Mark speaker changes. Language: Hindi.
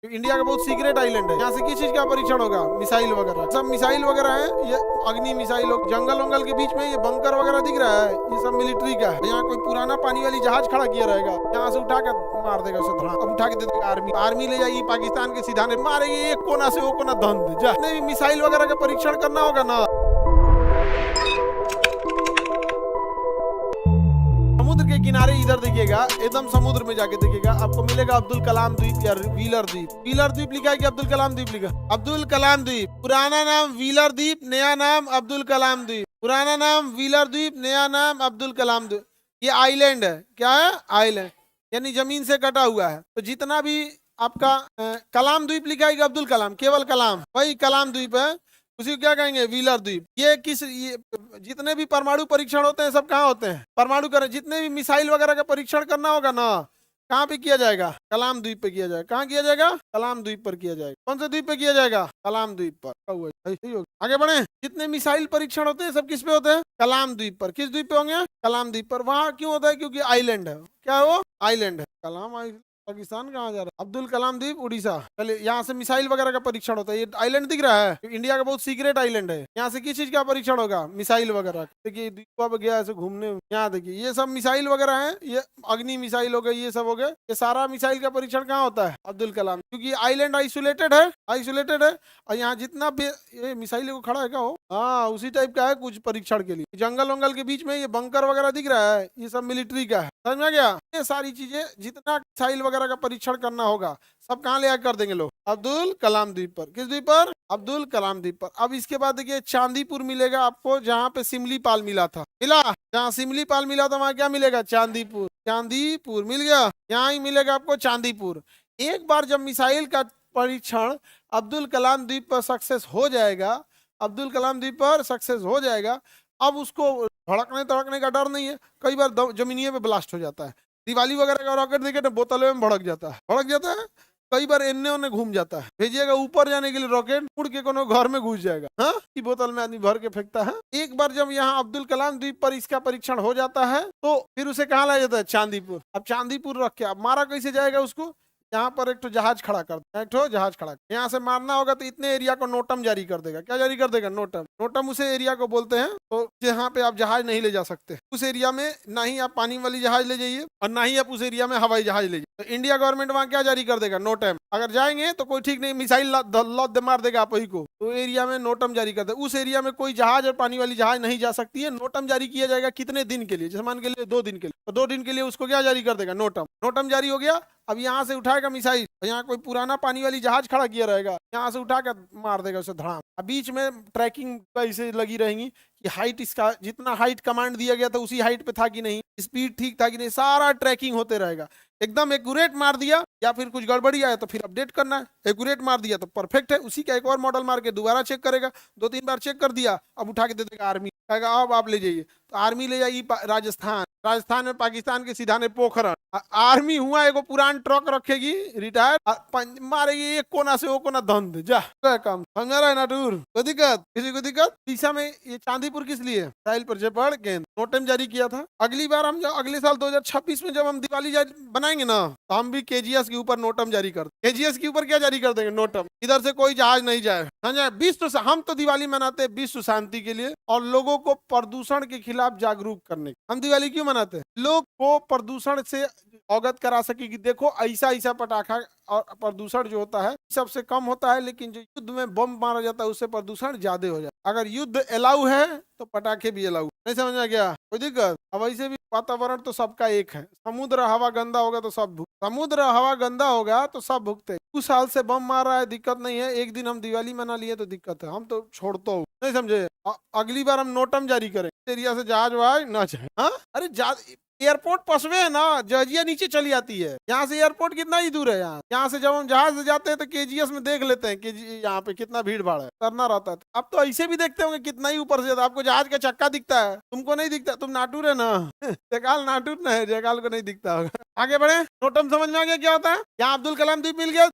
Speaker 1: इंडिया का बहुत सीक्रेट आइलैंड है। यहाँ से किस चीज का परीक्षण होगा? मिसाइल वगैरह, सब मिसाइल वगैरह है। ये अग्नि मिसाइल हो, जंगल वंगल के बीच में ये बंकर वगैरह दिख रहा है, ये सब मिलिट्री का है। यहाँ कोई पुराना पानी वाली जहाज खड़ा किया रहेगा, यहाँ से उठा के मार देगा उसे धड़ा, अब उठा के दे देगा आर्मी। आर्मी ले जाएगी पाकिस्तान के सीधाने, मारेगी एक कोना से वो कोना धंध। जितने भी मिसाइल वगैरह का परीक्षण करना होगा ना, समुद्र के किनारे इधर देखिएगा, एकदम समुद्र में जाके देखिएगा, आपको मिलेगा अब्दुल कलाम द्वीप या व्हीलर द्वीप। व्हीलर द्वीप लिखा है कि अब्दुल कलाम द्वीप लिखा? अब्दुल कलाम द्वीप। पुराना नाम व्हीलर द्वीप, नया नाम अब्दुल कलाम द्वीप। पुराना नाम व्हीलर द्वीप, नया नाम अब्दुल कलाम द्वीप। ये आइलैंड है। क्या है? आइलैंड, यानी जमीन से कटा हुआ है। तो जितना भी आपका कलाम द्वीप लिखा है कि अब्दुल कलाम, केवल कलाम, वही कलाम द्वीप है, उसी को क्या कहेंगे? व्हीलर द्वीप। ये जितने भी परमाणु परीक्षण होते हैं सब कहाँ होते हैं? परमाणु जितने भी मिसाइल वगैरह का परीक्षण करना होगा ना, कहाँ पे किया जाएगा? कलाम द्वीप पे किया जाएगा। कहाँ किया जाएगा? कलाम द्वीप पर किया जाएगा। कौन से द्वीप पे किया जाएगा? कलाम द्वीप पर। आगे बढ़े। जितने मिसाइल परीक्षण होते हैं सब किस पे होते हैं? कलाम द्वीप पर। किस द्वीप पे होंगे? कलाम द्वीप पर। वहां क्यों होता है? क्योंकि आइलैंड है। क्या है वो? आइलैंड है। कलाम पाकिस्तान कहाँ जा रहा है? अब्दुल कलाम द्वीप उड़ीसा। पहले यहाँ से मिसाइल वगैरह का परीक्षण होता है। ये आइलैंड दिख रहा है, इंडिया का बहुत सीक्रेट आइलैंड है। यहाँ से किस चीज का परीक्षण होगा? मिसाइल वगैरह। देखिए द्वीप गया ऐसे घूमने, यहाँ देखिए ये सब मिसाइल वगैरह है। ये अग्नि मिसाइल हो गए, ये सब हो गए। ये सारा मिसाइल का परीक्षण कहाँ होता है? अब्दुल कलाम। क्योंकि आइलैंड आइसोलेटेड है, आइसोलेटेड है। और यहाँ जितना भी ये मिसाइल को खड़ा है क्या हो, हाँ उसी टाइप का है कुछ परीक्षण के लिए। जंगल वंगल के बीच में ये बंकर वगैरह दिख रहा है, ये सब मिलिट्री का है। समझ में गया? ये सारी चीजें जितना मिसाइल वगैरह का परीक्षण करना होगा सब कहाँ ले आकर कर देंगे लोग? अब्दुल कलाम द्वीप पर। किस द्वीप पर? अब्दुल कलाम द्वीप पर। अब इसके बाद देखिए चांदीपुर मिलेगा आपको, जहाँ पे सिमलीपाल मिला था। मिला? जहाँ सिमलीपाल मिला था वहां क्या मिलेगा? चांदीपुर। चांदीपुर मिल गया, यहाँ ही मिलेगा आपको चांदीपुर। एक बार जब मिसाइल का परीक्षण अब्दुल कलाम द्वीप पर सक्सेस हो जाएगा, अब्दुल कलाम द्वीप पर सक्सेस हो जाएगा, अब उसको भड़कने तड़कने का डर नहीं है। कई बार जमीनिए पे ब्लास्ट हो जाता है। दिवाली वगैरह का रॉकेट देखे ना, बोतलों में भड़क जाता है, भड़क जाता है। कई बार एन्ने ओन्ने घूम जाता है। भेजिएगा ऊपर जाने के लिए रॉकेट, उड़ के कोनो घर में घुस जाएगा। हाँ, की बोतल में आदमी भर के फेंकता है। एक बार जब यहाँ अब्दुल कलाम द्वीप पर इसका परीक्षण हो जाता है तो फिर उसे कहाँ लाया जाता है? चांदीपुर। अब चांदीपुर रख के अब मारा कैसे जाएगा उसको? यहाँ पर एक तो जहाज खड़ा कर दे, एक तो जहाज खड़ा। यहाँ से मारना होगा तो इतने एरिया को नोटम जारी कर देगा। क्या जारी कर देगा? नोटम। नोटम उसे एरिया को बोलते हैं तो जहाँ पे आप जहाज नहीं ले जा सकते। उस एरिया में ना ही आप पानी वाली जहाज ले जाइए और ना ही आप उस एरिया में हवाई जहाज ले जाइए। तो इंडिया गवर्नमेंट वहाँ क्या जारी कर देगा? नोटम। अगर जाएंगे तो कोई ठीक नहीं, मिसाइल लौट दे मार देगा आप ही को। तो एरिया में नोटम जारी कर दे। उस एरिया में कोई जहाज और पानी वाली जहाज नहीं जा सकती है। नोटम जारी किया जाएगा कितने दिन के लिए? जैसे मान के लिए 2 दिन के लिए, तो 2 दिन के लिए उसको क्या जारी कर देगा? नोटम। नोटम जारी हो गया। अब यहाँ से उठाएगा मिसाइल, यहाँ कोई पुराना पानी वाली जहाज खड़ा किया रहेगा, यहाँ से उठा कर मार देगा उसे धड़ाम। अब बीच में ट्रैकिंग ऐसे लगी रहेंगी कि हाइट, इसका जितना हाइट कमांड दिया गया था उसी हाइट पे था कि नहीं, स्पीड ठीक था कि नहीं, सारा ट्रैकिंग होते रहेगा। एकदम एक्यूरेट मार दिया या फिर कुछ गड़बड़ी आया तो फिर अपडेट करना है। एक्यूरेट मार दिया तो परफेक्ट है, उसी का एक और मॉडल मार के दोबारा चेक करेगा। 2-3 बार चेक कर दिया, अब उठा के दे देगा आर्मी, कहेगा अब आप ले जाइए। तो आर्मी ले जाएगी राजस्थान। राजस्थान में पाकिस्तान के सीधाने पोखरण। आर्मी हुआ एगो पुरान ट्रक रखेगी रिटायर, मारेगी एक कोना से वो कोना धंध जा काम। समझ रहा है ना टूर? कोई दिक्कत? किसी को दिक्कत? पीछा में ये चांदीपुर किस लिए? साइल पर जेपड़ गेंद नोटम जारी किया था। अगली बार हम अगले साल 2026 में जब हम दिवाली बनाएंगे ना, तो हम भी केजीएस के ऊपर नोटम जारी कर देंगे। केजीएस के ऊपर क्या जारी कर देंगे? नोटम। इधर से कोई जहाज नहीं जाए। समझे? विश्व हम तो दिवाली मनाते हैं विश्व शांति के लिए और लोगों को प्रदूषण के खिलाफ जागरूक करने। हम दिवाली क्यों मनाते हैं? लोग को प्रदूषण से अवगत करा सके कि देखो ऐसा ऐसा पटाखा और प्रदूषण जो होता है सबसे कम होता है, लेकिन जो युद्ध में बम मारा जाता है उससे प्रदूषण ज्यादा हो जाता है। अगर युद्ध अलाउ है तो पटाखे भी अलाउ। नहीं समझ में गया? कोई दिक्कत? अब ऐसे भी वातावरण तो सबका एक है। समुद्र हवा गंदा होगा तो सब समुद्र हवा गंदा होगा तो सब भुगते। 2 साल से बम मार रहा है, दिक्कत नहीं है। एक दिन हम दिवाली मना लिए तो दिक्कत है, हम तो छोड़ता हूँ। नहीं समझे? अगली बार हम नोटम जारी करें, एरिया से जहाज वहाज ना जाए। हाँ, अरे एयरपोर्ट पसवे है ना, जजिया नीचे चली आती है। यहाँ से एयरपोर्ट कितना ही दूर है? यहाँ से जब हम जहाज से जाते हैं तो केजीएस में देख लेते हैं कि यहाँ पे कितना भीड़ भाड़ है, करना रहता है। अब तो ऐसे भी देखते होंगे कितना ही ऊपर से जाता है। आपको जहाज का चक्का दिखता है, तुमको नहीं दिखता, तुम नाटूर है ना। जयकाल नाटूर न है, जयकाल को नहीं दिखता होगा। आगे बढ़े। नोटम समझ में आ गया क्या होता है? यहाँ अब्दुल कलाम द्वीप मिल गया,